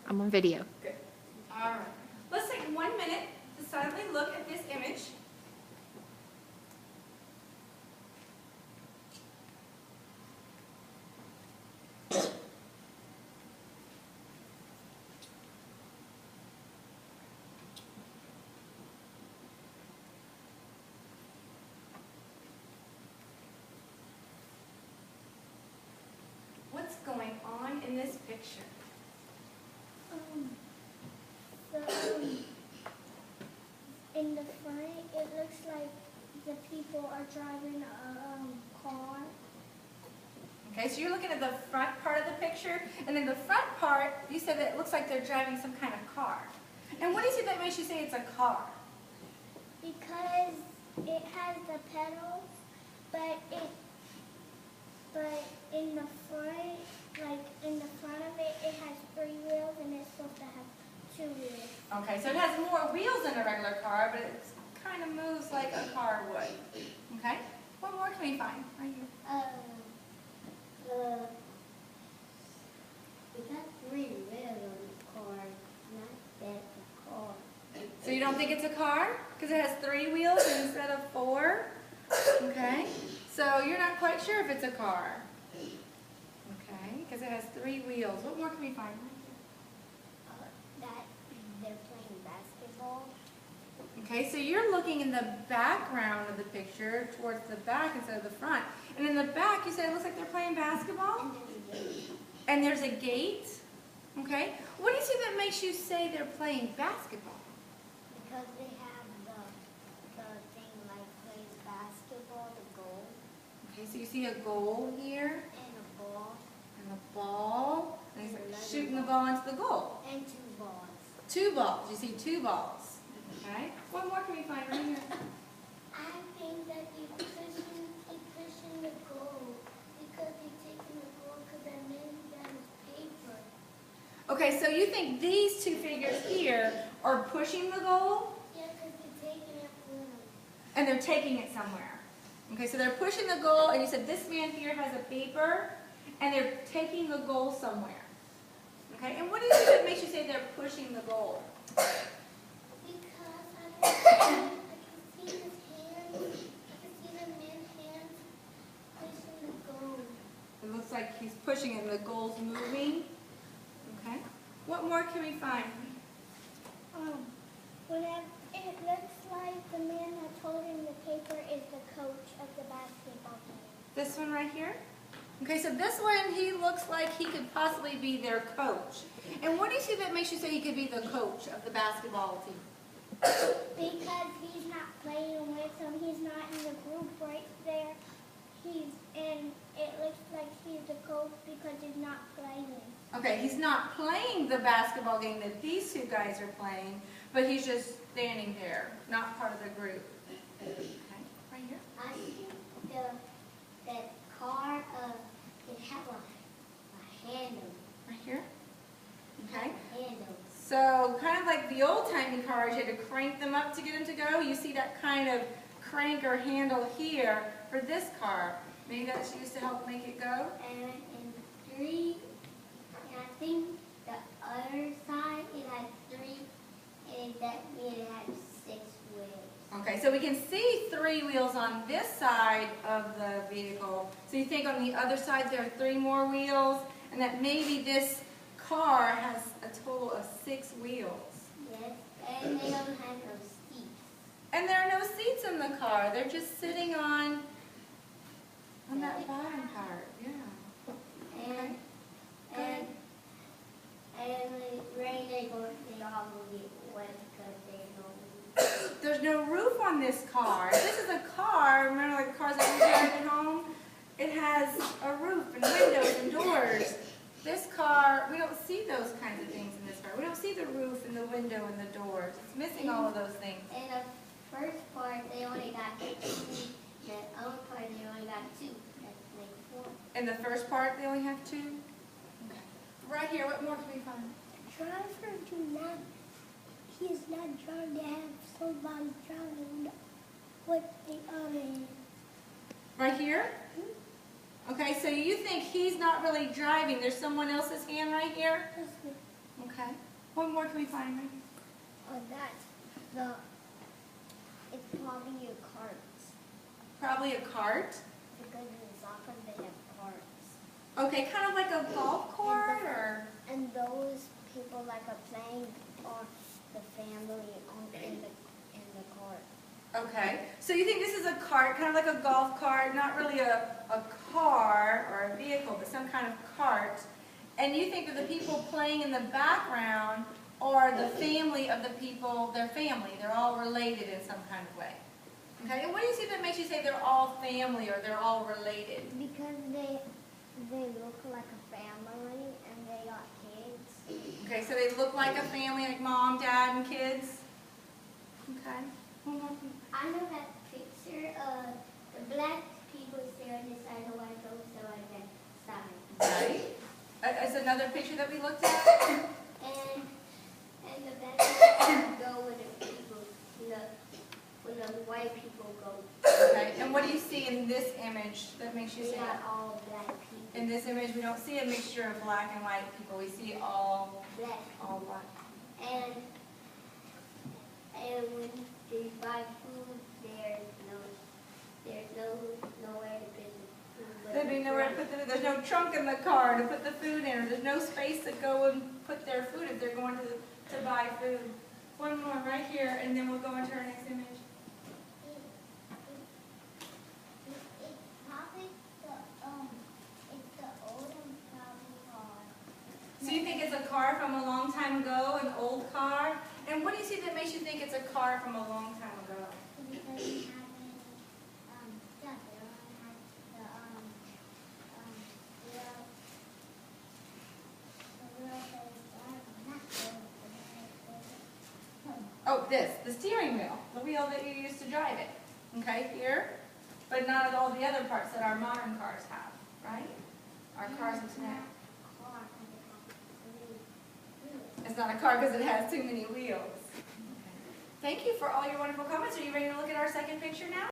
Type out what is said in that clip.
I'm on video. Good. All right. Let's take 1 minute to silently look at this image. What's going on in this picture? In the front, it looks like the people are driving a car. Okay, so you're looking at the front part of the picture, and then the front part, you said that it looks like they're driving some kind of car. And what is it that makes you say it's a car? Because it has the pedals, but in the front, like in the front of it, it has 3 wheels, and it's supposed to have 2 wheels. Okay, so it has more wheels than a regular car, but it kind of moves like a car would. Okay, what more can we find right here? We got 3 wheels on the car, not that the car. So you don't think it's a car? Because it has 3 wheels instead of 4? Okay, so you're not quite sure if it's a car. Okay, because it has 3 wheels. What more can we find? That they're playing basketball. Okay, so you're looking in the background of the picture towards the back instead of the front. And in the back, you said it looks like they're playing basketball? And there's a gate? Okay. What do you see that makes you say they're playing basketball? Because they have the thing like playing basketball, the goal. Okay, so you see a goal here, And a ball. and a ball, and he's shooting the ball into the goal. And 2 balls. 2 balls. You see 2 balls. Okay. What more can we find right here? I think that they're pushing the goal because they're taking the goal because that means that is paper. Okay, so you think these 2 figures here are pushing the goal? Yeah, because they're taking it from them. And they're taking it somewhere. Okay, so they're pushing the goal, and you said this man here has a paper, and they're taking the goal somewhere. Okay, and what do you think that makes you say they're pushing the goal? Because I can see his hands. I can see the man's hands pushing the goal. It looks like he's pushing it, and the goal's moving. Okay, what more can we find? Whenever it looks like the man that's holding the paper is the coach of the basketball team. This one right here? Okay, so this one, he looks like he could possibly be their coach. And what do you see that makes you say he could be the coach of the basketball team? Because he's not playing with them. He's not in the group right there. And it looks like he's the coach because he's not playing. Okay, he's not playing the basketball game that these 2 guys are playing, but he's just standing there, not part of the group. Okay, right here. I think that car, it has a handle. Right here. Okay. Handle. So kind of like the old-timey cars, you had to crank them up to get them to go. You see that kind of crank or handle here for this car. Maybe that's used to help make it go. And in 3, and I think the other side, it has 3, and that means it has 6 wheels. Okay, so we can see 3 wheels on this side of the vehicle. So you think on the other side there are 3 more wheels, and that maybe this car has a total of 6 wheels. Yes, and they don't have no seats. And there are no seats in the car. They're just sitting on that bottom part. Yeah. Okay. And rain, they all will get wet because they don't. There's no roof on this car. This is a car, remember like the cars that we drive at home? It has a roof and windows and doors. This car, we don't see those kinds of things in this car. We don't see the roof and the window and the doors. It's missing all of those things. In the first part, they only got 2. The other part, they only got 2. That's like 4. In the first part, they only have 2? Okay. Right here, what more can we find? He's not trying to have somebody driving with the other hand. Right here? Okay, so you think he's not really driving. There's someone else's hand right here? Okay. more can we find? Right? Oh, that's the. It's probably a cart. Probably a cart. Because in soccer they have carts. Okay, kind of like a golf cart, or? And those people like are playing are the family in the cart. Okay, so you think this is a cart, kind of like a golf cart, not really a car or a vehicle, but some kind of cart. And you think that the people playing in the background are the family of the people, their family. They're all related in some kind of way. Okay, and what do you see that makes you say they're all family or they're all related? Because they look like a family and they got kids. Okay, so they look like a family, like mom, dad, and kids? Okay. One more. I know that picture of the black people staring inside the white house on that side. Right. That's another picture that we looked at. And the black people go with the people, when the white people go. Okay, and what do you see in this image that makes you They say got that? all black people. In this image, we don't see a mixture of black and white people. We see all Black. black. And when they buy food, there's nowhere to put the food. There'd be nowhere to put the food. There's no trunk in the car to put the food in, or there's no space to go and put their food if they're going to buy food. One more right here, and then we'll go into our next image. So you think it's a car from a long time ago, an old car? And what do you see that makes you think it's a car from a long time ago? Oh, the steering wheel, the wheel that you use to drive it. Okay, here, but not all the other parts that our modern cars have, right? Our cars of today. It's not a car because it has too many wheels. Okay. Thank you for all your wonderful comments. Are you ready to look at our second picture now?